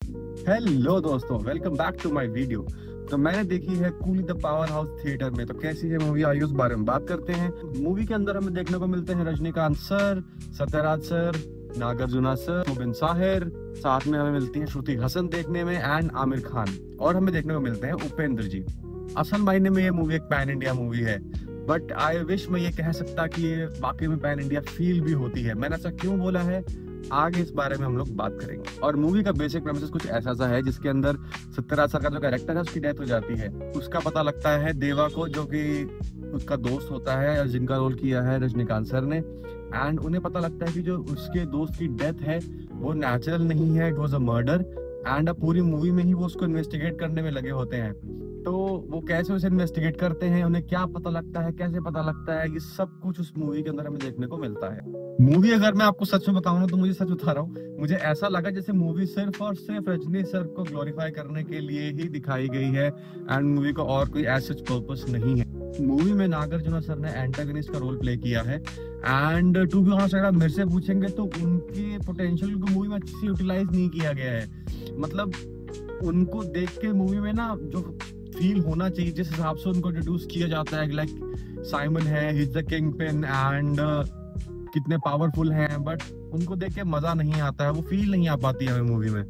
Hello दोस्तों, welcome back to my video. तो मैंने देखी है Coolie the power house theatre में। तो कैसी है मूवी, आइए उस बारे में बात करते हैं। मूवी के अंदर हमें देखने को मिलते हैं Rajinikanth sir, Sathyaraj sir, Nagarjuna sir, Soubin Shahir, साथ में हमें मिलती है श्रुति हसन देखने में एंड आमिर खान, और हमें देखने को मिलते हैं उपेंद्र जी। असल मायने में ये मूवी एक पैन इंडिया मूवी है, बट आई विश मैं ये कह सकता कि ये वाकई में पैन इंडिया फील भी होती है। मैंने ऐसा क्यों बोला है, आगे इस बारे में हम लोग बात करेंगे। और मूवी का बेसिक प्रेमिस कुछ ऐसा सा है जिसके अंदर सत्यराज सर का जो कैरेक्टर है उसकी डेथ हो जाती है। उसका पता लगता है देवा को, जो कि उसका दोस्त होता है और जिनका रोल किया है रजनीकांत सर ने। एंड उन्हें पता लगता है कि जो उसके दोस्त की डेथ है वो नेचुरल नहीं है, it was a murder. And अब पूरी मूवी में ही वो उसको इन्वेस्टिगेट करने में लगे होते हैं। तो वो कैसे उसे इन्वेस्टिगेट करते हैं, उन्हें क्या पता लगता है, कैसे पता लगता है, ये सब कुछ उस मूवी के अंदर हमें देखने को मिलता है। मूवी अगर मैं आपको सच में बताऊं ना, तो मुझे सच बता रहा हूँ, मुझे ऐसा लगा जैसे मूवी सिर्फ और सिर्फ रजनी सर को ग्लोरीफाई करने के लिए ही दिखाई गई है एंड मूवी का और कोई ऐसा पर्पस नहीं है। मूवी में नागार्जुना सर ने एंटागनिस्ट का रोल प्ले किया है एंड टू बी ऑनेस्ट अगर आप मेरे से पूछेंगे तो उनके पोटेंशियल को मूवी में अच्छे से यूटिलाइज नहीं किया गया है। मतलब उनको देख के मूवी में ना जो फील होना चाहिए, जिस हिसाब से उनको इंट्रोड्यूस किया जाता है, लाइक साइमन है, he is the king pin and कितने पावरफुल हैं, बट उनको देख के मजा नहीं आता है, वो फील नहीं आ पाती है हमें मूवी में।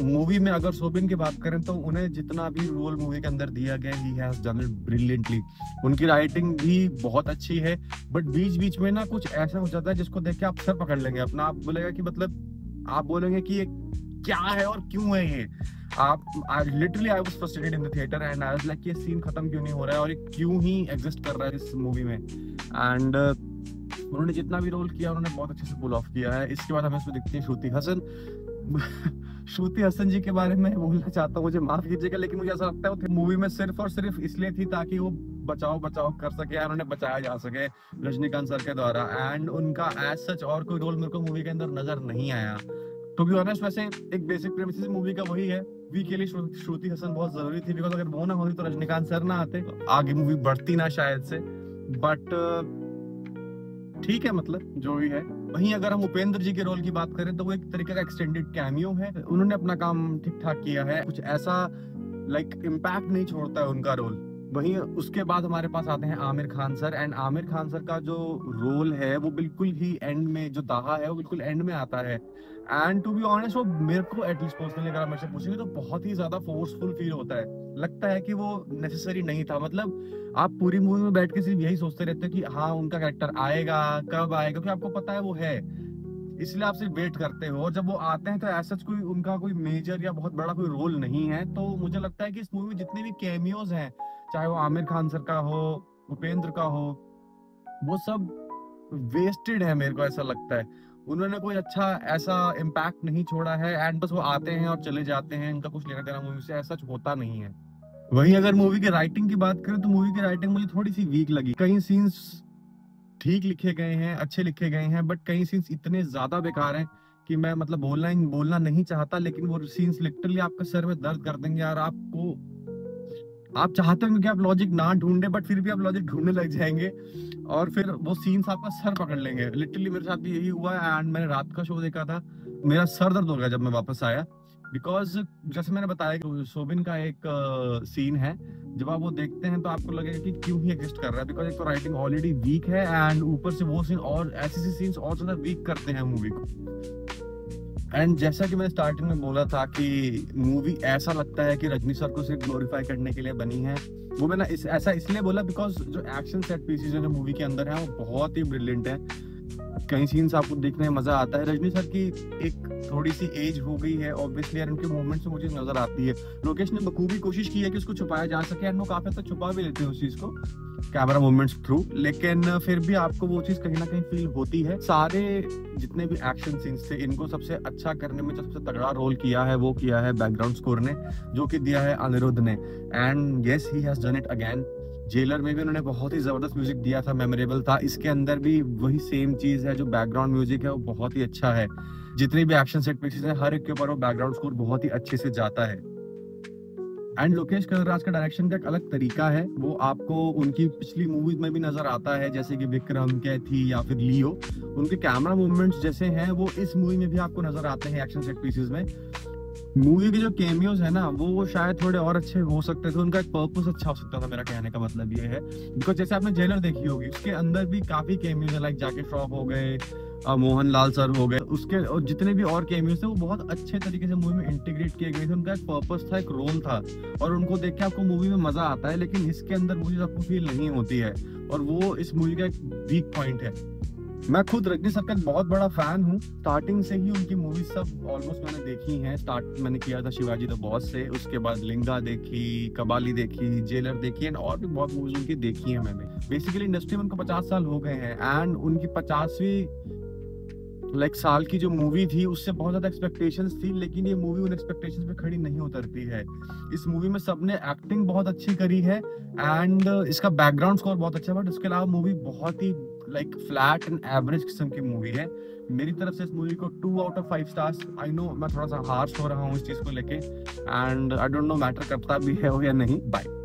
मूवी में अगर सोबिन की बात करें तो उन्हें जितना भी रोल मूवी के अंदर दिया गया, he has done it brilliantly. उनकी राइटिंग भी बहुत अच्छी है, बट बीच बीच में ना कुछ ऐसा हो जाता है जिसको देख के आप सर पकड़ लेंगे अपना। आप बोलेगा कि मतलब आप बोलेंगे कि ये क्या है और क्यों है ये। आप literally I was frustrated in the theatre and I was like ये सीन खत्म क्यों नहीं हो रहा है और ये क्यों ही एग्जिस्ट कर रहा है इस मूवी में। एंड उन्होंने जितना भी रोल किया उन्होंने बहुत अच्छे से पुल ऑफ किया है। इसके बाद हमें इसमें दिखती है श्रुति हसन। श्रुति हसन जी के बारे में बोलना चाहता हूँ, मुझे माफ कीजिएगा, लेकिन मुझे ऐसा लगता है वो मूवी में सिर्फ और सिर्फ इसलिए थी ताकि वो बचाओ बचाओ कर सके या उन्हें बचाया जा सके रजनीकांत सर के द्वारा। एंड उनका एज सच और कोई रोल मेरे को मूवी के अंदर नजर नहीं आया। टू बी ऑनेस्ट वैसे एक बेसिक प्रेमिस मूवी का वही है, वी के लिए श्रुति हसन बहुत जरूरी थी, बिकॉज अगर वो ना होती तो रजनीकांत सर ना आते, आगे मूवी बढ़ती ना शायद से। बट ठीक है, मतलब जो भी है। वहीं अगर हम उपेंद्र जी के रोल की बात करें तो वो एक तरीके का एक्सटेंडेड कैमियो है। उन्होंने अपना काम ठीक ठाक किया है, कुछ ऐसा लाइक इम्पैक्ट नहीं छोड़ता है उनका रोल। वहीं उसके बाद हमारे पास आते हैं Aamir Khan sir. And Aamir Khan sir का जो रोल है वो बिल्कुल ही एंड में, जो दाहा है वो बिल्कुल एंड में आता है। एंड टू बी ऑनेस्ट वो मेरे को एटलीस्ट पर्सनली अगर मेरे से पूछेंगे तो बहुत ही ज्यादा फोर्सफुल फील होता है। लगता है कि वो नेसेसरी नहीं था। मतलब आप पूरी मूवी में बैठ के सिर्फ यही सोचते रहते हो कि हाँ उनका कैरेक्टर आएगा, कब आएगा, क्योंकि आपको पता है वो है, इसलिए आप सिर्फ वेट करते हो। और जब वो आते हैं तो ऐसा कोई उनका कोई मेजर या बहुत बड़ा कोई रोल नहीं है। तो मुझे लगता है कि इस मूवी में जितने भी कैमियोज हैं, चाहे वो आमिर खान सर का हो, उपेंद्र का हो, वो सब वेस्टेड है। मेरे को ऐसा लगता है उन्होंने कोई अच्छा ऐसा इम्पैक्ट नहीं छोड़ा है। एंड बस वो आते हैं और चले जाते हैं, इनका कुछ लेना देना मूवी से ऐसा होता नहीं है। वहीं अगर मूवी की राइटिंग की बात करें तो मूवी की राइटिंग मुझे थोड़ी सी वीक लगी। कई सीन्स ठीक लिखे गए हैं, अच्छे लिखे गए हैं, बट कई सीन्स इतने ज्यादा बेकार हैं कि मैं मतलब बोलना नहीं चाहता, लेकिन वो सीन्स लिटरली आपके सर में दर्द कर देंगे। यार आप चाहते हो कि आप लॉजिक ना ढूंढे, बट फिर भी आप लॉजिक ढूंढने लग जाएंगे और फिर वो सीन्स आपका सर पकड़ लेंगे। लिटरली मेरे साथ भी यही हुआ एंड मैंने रात का शो देखा था, मेरा सर दर्द हो गया जब मैं वापस आया। बिकॉज जैसे मैंने बताया कि सोबिन का एक सीन है, जब आप वो देखते हैं तो आपको लगेगा कि क्यों ही एग्जिस्ट कर रहा है, बिकॉज एक तो राइटिंग ऑलरेडी वीक है एंड ऊपर से वो सीन और ऐसे सीन्स और ज्यादा वीक करते हैं मूवी को। एंड जैसा कि मैंने स्टार्टिंग में बोला था कि मूवी ऐसा लगता है कि रजनी सर को सिर्फ ग्लोरीफाई करने के लिए बनी है। वो मैंने ऐसा इसलिए बोला बिकॉज जो एक्शन सेट पीसेस जो मूवी के अंदर है वो बहुत ही ब्रिलियंट है। कई सीन्स आपको देखने में मजा आता है। रजनी सर की एक थोड़ी सी एज हो गई है ऑब्वियसली, और उनके मूवमेंट्स में मुझे नजर आती है। लोकेश ने बखूबी कोशिश की है कि उसको छुपाया जा सके एंड वो काफी हद तक छुपा भी लेते हैं उस चीज को कैमरा मूवमेंट्स थ्रू, लेकिन फिर भी आपको वो चीज कहीं ना कहीं फील होती है। सारे जितने भी एक्शन सीन्स थे, इनको सबसे अच्छा करने में जो सबसे तगड़ा रोल किया है वो किया है बैकग्राउंड स्कोर ने, जो कि दिया है अनिरुद्ध ने। And yes, he has done it again. Jailer में भी उन्होंने बहुत ही जबरदस्त म्यूजिक दिया था, मेमोरेबल था। इसके अंदर भी वही सेम चीज है, जो बैकग्राउंड म्यूजिक है वो बहुत ही अच्छा है। जितने भी एक्शन सेट पीसेस है हर एक के ऊपर वो बैकग्राउंड स्कोर बहुत ही अच्छे से जाता है। एंड लोकेश कनगराज का डायरेक्शन का एक अलग तरीका है, वो आपको उनकी पिछली मूवीज में भी नजर आता है, जैसे कि विक्रम, कैथी या फिर लियो। उनके कैमरा मूवमेंट्स जैसे हैं वो इस मूवी में भी आपको नजर आते हैं एक्शन सेट पीसेस में। मूवी के जो कैमियोज है ना वो शायद थोड़े और अच्छे हो सकते थे, उनका एक पर्पस अच्छा हो सकता था। मेरा कहने का मतलब ये है, बिकॉज जैसे आपने जेलर देखी होगी, उसके अंदर भी काफी कैमियोज है, लाइक जैकी श्रॉफ हो गए, मोहन लाल सर हो गए, उसके और जितने भी और कैमियोज थे वो बहुत अच्छे तरीके से मूवी में इंटीग्रेट किए गए थे। उनका एक पर्पस था, एक रोल था, और उनको देख के आपको मूवी में मजा आता है। लेकिन इसके अंदर वो चीज आपको फील नहीं होती है, और वो इस मूवी का एक वीक पॉइंट है। मैं खुद रजनी सर का बहुत बड़ा फैन हूँ, स्टार्टिंग से ही उनकी मूवीज सब ऑलमोस्ट मैंने देखी हैं। स्टार्ट मैंने किया था शिवाजी द बॉस से, उसके बाद लिंगा देखी, कबाली देखी, जेलर देखी, एंड और भी बहुत मूवीज उनकी देखी हैं मैंने। बेसिकली इंडस्ट्री में उनको 50 साल हो गए हैं, एंड उनकी 50वीं साल की जो मूवी थी उससे बहुत ज्यादा एक्सपेक्टेशंस थी, लेकिन ये मूवी उन एक्सपेक्टेशंस पे खड़ी नहीं उतरती है। इस मूवी में सबने एक्टिंग बहुत अच्छी करी है, एंड इसका बैकग्राउंड स्कोर बहुत अच्छा है, बट उसके अलावा मूवी बहुत ही फ्लैट एंड एवरेज किस्म की मूवी है। मेरी तरफ से इस मूवी को 2 out of 5 stars. I know मैं थोड़ा सा हार्श हो रहा हूँ इस चीज को लेके, and I don't know matter करता भी है या नहीं। बाय।